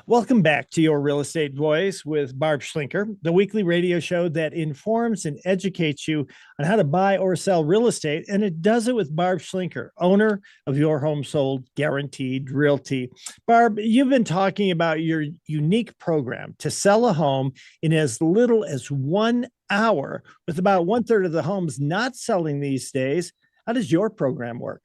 Welcome back to Your Real Estate Voice with Barb Schlinker, the weekly radio show that informs and educates you on how to buy or sell real estate. And it does it with Barb Schlinker, owner of Your Home Sold Guaranteed Realty. Barb, you've been talking about your unique program to sell a home in as little as 1 hour, with about one third of the homes not selling these days. How does your program work?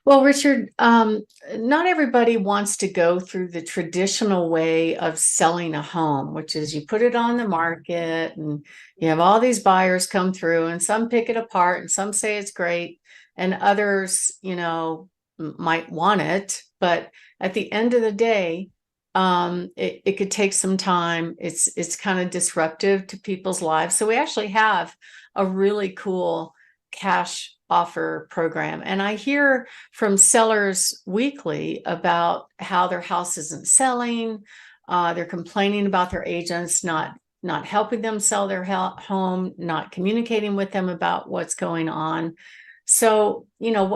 Well, Richard, not everybody wants to go through the traditional way of selling a home, which is you put it on the market and you have all these buyers come through, and some pick it apart and some say it's great, and others, might want it. But at the end of the day, it could take some time. It's kind of disruptive to people's lives. So we actually have a really cool cash offer program. And I hear from sellers weekly about how their house isn't selling. They're complaining about their agents not helping them sell their home, not communicating with them about what's going on. So,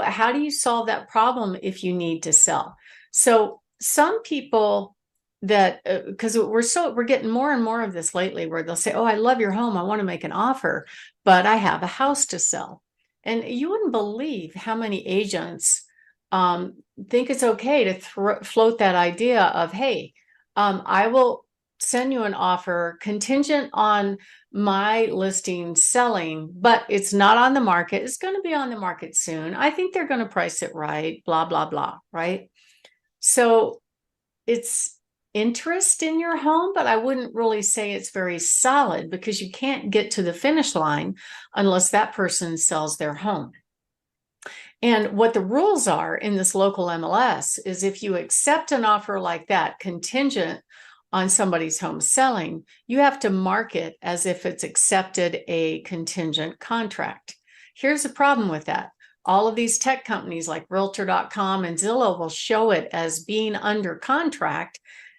how do you solve that problem if you need to sell? So some people that because we're getting more and more of this lately, where they'll say, "Oh, I love your home. I want to make an offer, but I have a house to sell." And you wouldn't believe how many agents think it's okay to float that idea of, "Hey, I will send you an offer contingent on my listing selling, but it's not on the market. It's going to be on the market soon. I think they're going to price it right, blah, blah, blah," right? So it's interest in your home, but I wouldn't really say it's very solid, because you can't get to the finish line unless that person sells their home. And what the rules are in this local MLS is, if you accept an offer like that, contingent on somebody's home selling, you have to mark it as if it's accepted a contingent contract. Here's the problem with that. All of these tech companies like Realtor.com and Zillow will show it as being under contract.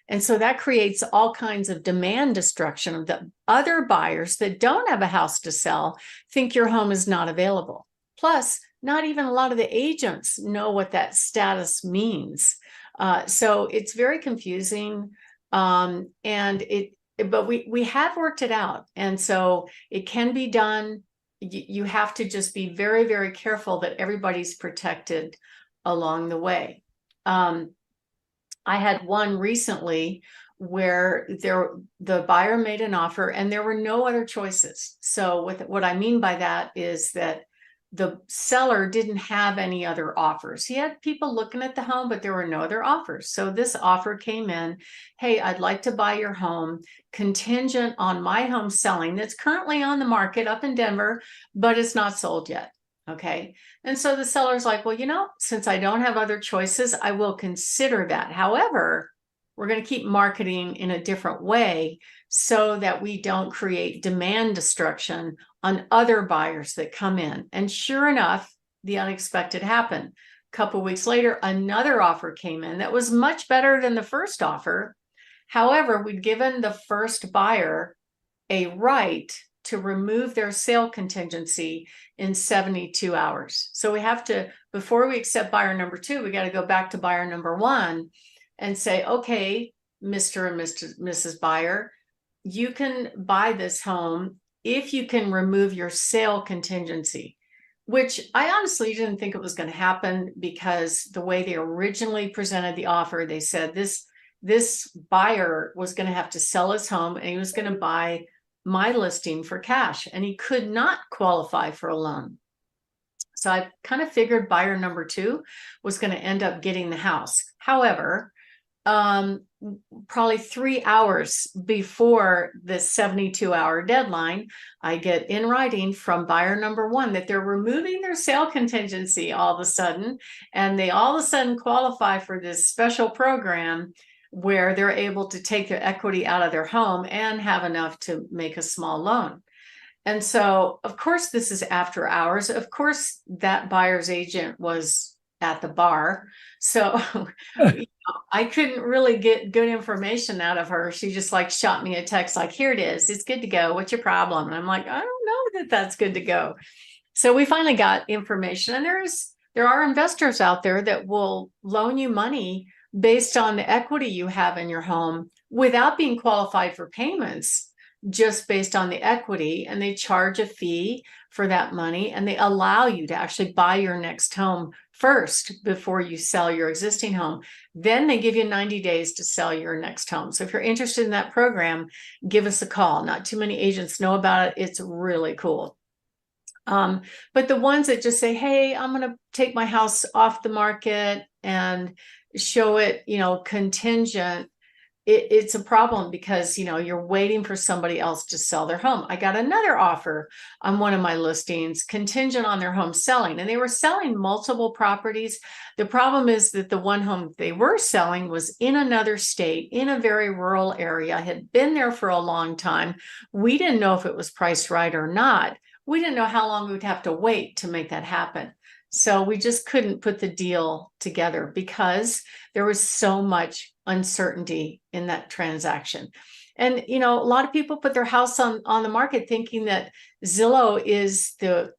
And so that creates all kinds of demand destruction of the other buyers that don't have a house to sell, think your home is not available. Plus, not even a lot of the agents know what that status means. So it's very confusing. But we have worked it out. And so it can be done. You have to just be very, very careful that everybody's protected along the way. I had one recently where the buyer made an offer and there were no other choices. So what I mean by that is that the seller didn't have any other offers. He had people looking at the home, but there were no other offers. So this offer came in: "Hey, I'd like to buy your home contingent on my home selling that's currently on the market up in Denver, but it's not sold yet." Okay. And so the seller's like, "Well, since I don't have other choices, I will consider that. However, we're going to keep marketing in a different way so that we don't create demand destruction on other buyers that come in." And sure enough, the unexpected happened. A couple of weeks later, another offer came in that was much better than the first offer. However, we'd given the first buyer a right to remove their sale contingency in 72 hours. So we have to, before we accept buyer number two, we got to go back to buyer number one and say, "Okay, Mr. and Mrs. Buyer, you can buy this home if you can remove your sale contingency," which I honestly didn't think it was going to happen, because the way they originally presented the offer, they said this buyer was going to have to sell his home and he was going to buy my listing for cash, and he could not qualify for a loan. So I kind of figured buyer number two was going to end up getting the house. However, probably 3 hours before the 72-hour deadline, I get in writing from buyer number one that they're removing their sale contingency all of a sudden, and they all of a sudden qualify for this special program where they're able to take their equity out of their home and have enough to make a small loan. And so, of course, this is after hours. Of course, that buyer's agent was at the bar. So I couldn't really get good information out of her. She just shot me a text like, "Here it is. It's good to go. What's your problem?" And I'm like, "I don't know that that's good to go." So we finally got information, and there are investors out there that will loan you money based on the equity you have in your home without being qualified for payments, just based on the equity. And they charge a fee for that money, and they allow you to actually buy your next home first before you sell your existing home. Then they give you 90 days to sell your next home. So if you're interested in that program, give us a call. Not too many agents know about it. It's really cool. But the ones that just say, hey, I'm going to take my house off the market and show it, contingent, it's a problem, because, you're waiting for somebody else to sell their home. I got another offer on one of my listings contingent on their home selling, and they were selling multiple properties. The problem is that the one home they were selling was in another state, in a very rural area, had been there for a long time. We didn't know if it was priced right or not. We didn't know how long we would have to wait to make that happen. So we just couldn't put the deal together because there was so much uncertainty in that transaction. And, a lot of people put their house on the market thinking that Zillow is the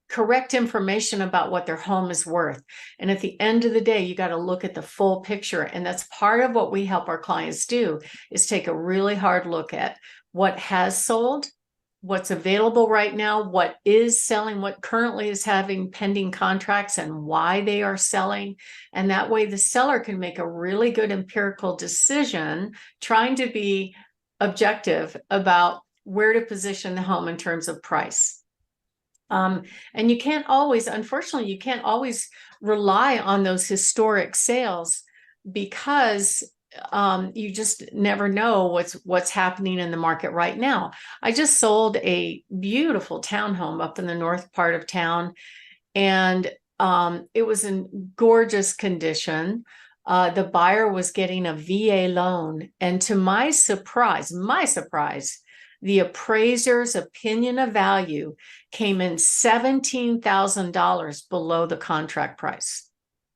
correct information about what their home is worth. And at the end of the day, you got to look at the full picture. And that's part of what we help our clients do, is take a really hard look at what has sold, what's available right now, what is selling, what currently is having pending contracts, and why they are selling. And that way the seller can make a really good empirical decision, trying to be objective about where to position the home in terms of price. And you can't always, unfortunately, you can't always rely on those historic sales, because you just never know what's happening in the market right now. I just sold a beautiful townhome up in the north part of town, and it was in gorgeous condition. The buyer was getting a VA loan, and to my surprise, the appraiser's opinion of value came in $17,000 below the contract price.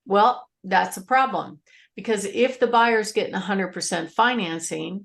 Well, that's a problem, because if the buyer's getting 100% financing,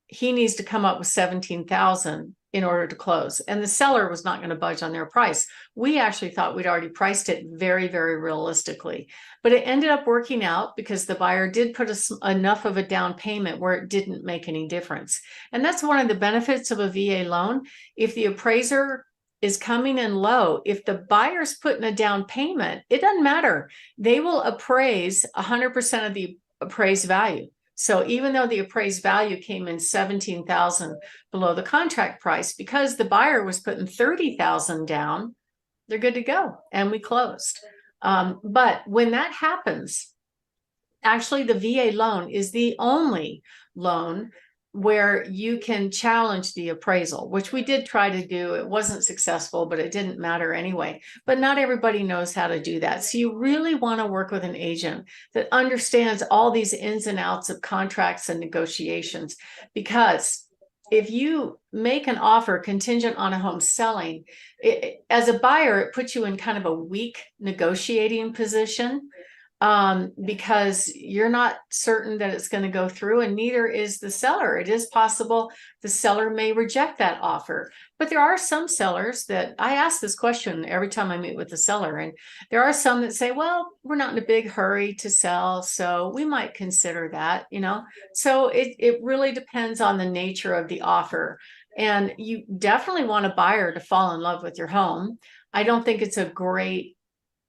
he needs to come up with $17,000 in order to close. And the seller was not going to budge on their price. We actually thought we'd already priced it very, very realistically, but it ended up working out because the buyer did put enough of a down payment where it didn't make any difference. And that's one of the benefits of a VA loan. If the appraiser is coming in low, if the buyer's putting a down payment, it doesn't matter. They will appraise 100% of the appraised value. So even though the appraised value came in $17,000 below the contract price, because the buyer was putting $30,000 down, they're good to go. And we closed. But when that happens, actually the VA loan is the only loan where you can challenge the appraisal, which we did try to do. It wasn't successful, but it didn't matter anyway. But not everybody knows how to do that. So you really want to work with an agent that understands all these ins and outs of contracts and negotiations, because if you make an offer contingent on a home selling, as a buyer, it puts you in kind of a weak negotiating position, because you're not certain that it's going to go through, and neither is the seller. It is possible the seller may reject that offer. But there are some sellers that, I ask this question every time I meet with the seller, and there are some that say, well, we're not in a big hurry to sell, so we might consider that, So it really depends on the nature of the offer. And you definitely want a buyer to fall in love with your home. I don't think it's a great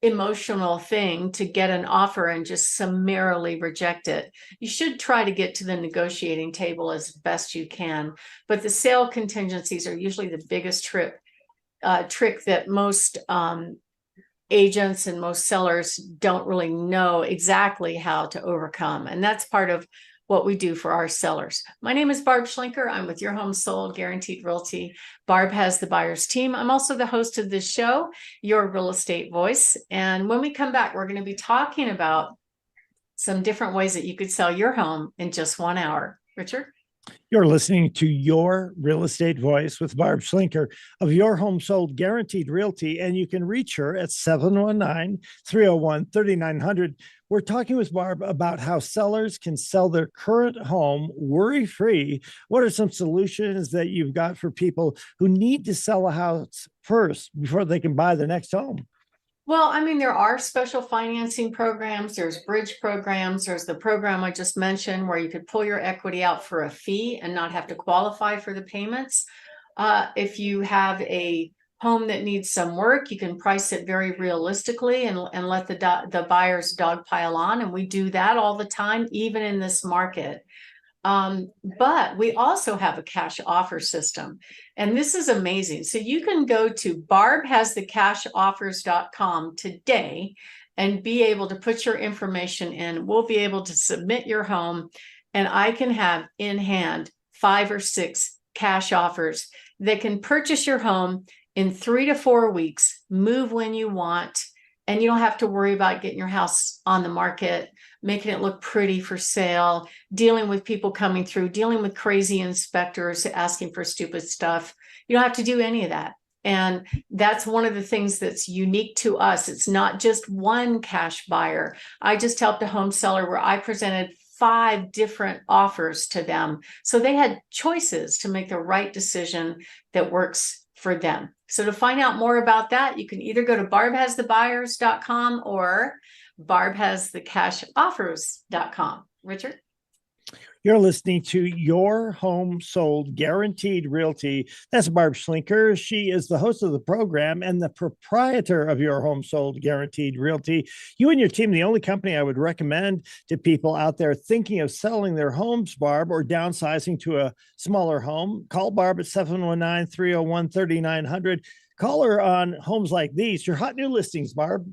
emotional thing to get an offer and just summarily reject it. You should try to get to the negotiating table as best you can, but the sale contingencies are usually the biggest trick that most agents and most sellers don't really know exactly how to overcome. And that's part of what we do for our sellers. My name is Barb Schlinker. I'm with Your Home Sold Guaranteed Realty. Barb has the buyer's team. I'm also the host of this show, Your Real Estate Voice. And when we come back, we're going to be talking about some different ways that you could sell your home in just 1 hour. Richard? You're listening to Your Real Estate Voice with Barb Schlinker of Your Home Sold Guaranteed Realty, and you can reach her at 719-301-3900. We're talking with Barb about how sellers can sell their current home worry-free. What are some solutions that you've got for people who need to sell a house first before they can buy the next home? Well, I mean, there are special financing programs, there's bridge programs, there's the program I just mentioned where you could pull your equity out for a fee and not have to qualify for the payments. If you have a home that needs some work, you can price it very realistically and let the buyers dog pile on. And we do that all the time, even in this market. But we also have a cash offer system, and this is amazing. So you can go to barbhasthecashoffers.com today and be able to put your information in. We'll be able to submit your home, and I can have in hand 5 or 6 cash offers that can purchase your home in 3 to 4 weeks, move when you want, and you don't have to worry about getting your house on the market, making it look pretty for sale, dealing with people coming through, dealing with crazy inspectors asking for stupid stuff. You don't have to do any of that. And that's one of the things that's unique to us. It's not just one cash buyer. I just helped a home seller where I presented 5 different offers to them. So they had choices to make the right decision that works for them. So to find out more about that, you can either go to barbhasthebuyers.com or barbhasthecashoffers.com. Richard? You're listening to Your Home Sold Guaranteed Realty. That's Barb Schlinker. She is the host of the program and the proprietor of Your Home Sold Guaranteed Realty. You and your team, the only company I would recommend to people out there thinking of selling their homes, Barb, or downsizing to a smaller home. Call Barb at 719-301-3900. Call her on homes like these, your hot new listings, Barb.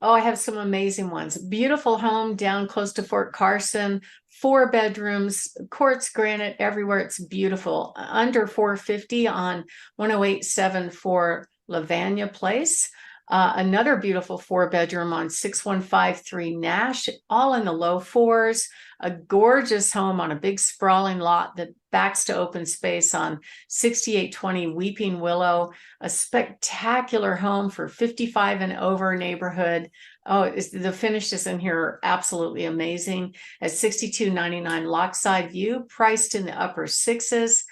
Oh, I have some amazing ones. Beautiful home down close to Fort Carson, 4 bedrooms, quartz granite everywhere. It's beautiful. Under 450 on 10874 Lavania Place. Another beautiful 4-bedroom on 6153 Nash, all in the low 4s. A gorgeous home on a big sprawling lot that backs to open space on 6820 Weeping Willow. A spectacular home for 55 and over neighborhood. Oh, the finishes in here are absolutely amazing. At 6299 Lockside View, priced in the upper 6s.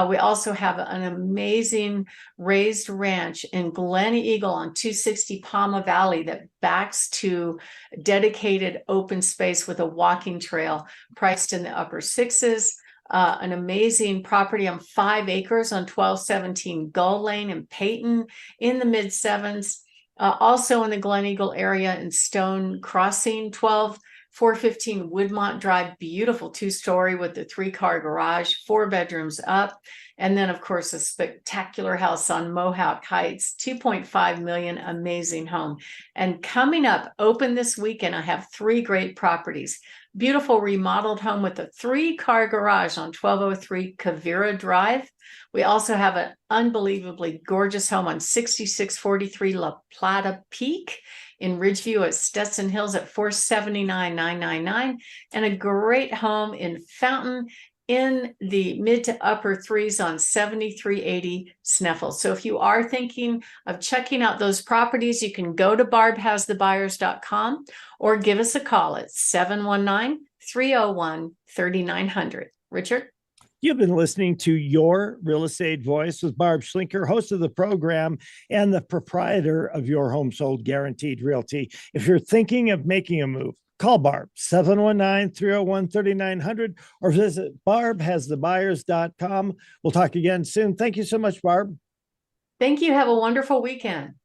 We also have an amazing raised ranch in Glen Eagle on 260 Palma Valley that backs to dedicated open space with a walking trail, priced in the upper 6s. An amazing property on 5 acres on 1217 Gull Lane in Peyton in the mid 7s. Also in the Glen Eagle area in Stone Crossing, 415 Woodmont Drive, beautiful 2-story with the 3-car garage, 4 bedrooms up. And then, of course, a spectacular house on Mohawk Heights, 2.5 million, amazing home. And coming up, open this weekend, I have 3 great properties. Beautiful remodeled home with a 3-car garage on 1203 Kavira Drive. We also have an unbelievably gorgeous home on 6643 La Plata Peak in Ridgeview at Stetson Hills at 479,999, and a great home in Fountain in the mid to upper 3s on 7380 Sneffels. So if you are thinking of checking out those properties, you can go to barbhasthebuyers.com or give us a call at 719-301-3900. Richard? You've been listening to Your Real Estate Voice with Barb Schlinker, host of the program and the proprietor of Your Home Sold Guaranteed Realty. If you're thinking of making a move, call Barb, 719-301-3900, or visit barbhasthebuyers.com. We'll talk again soon. Thank you so much, Barb. Thank you. Have a wonderful weekend.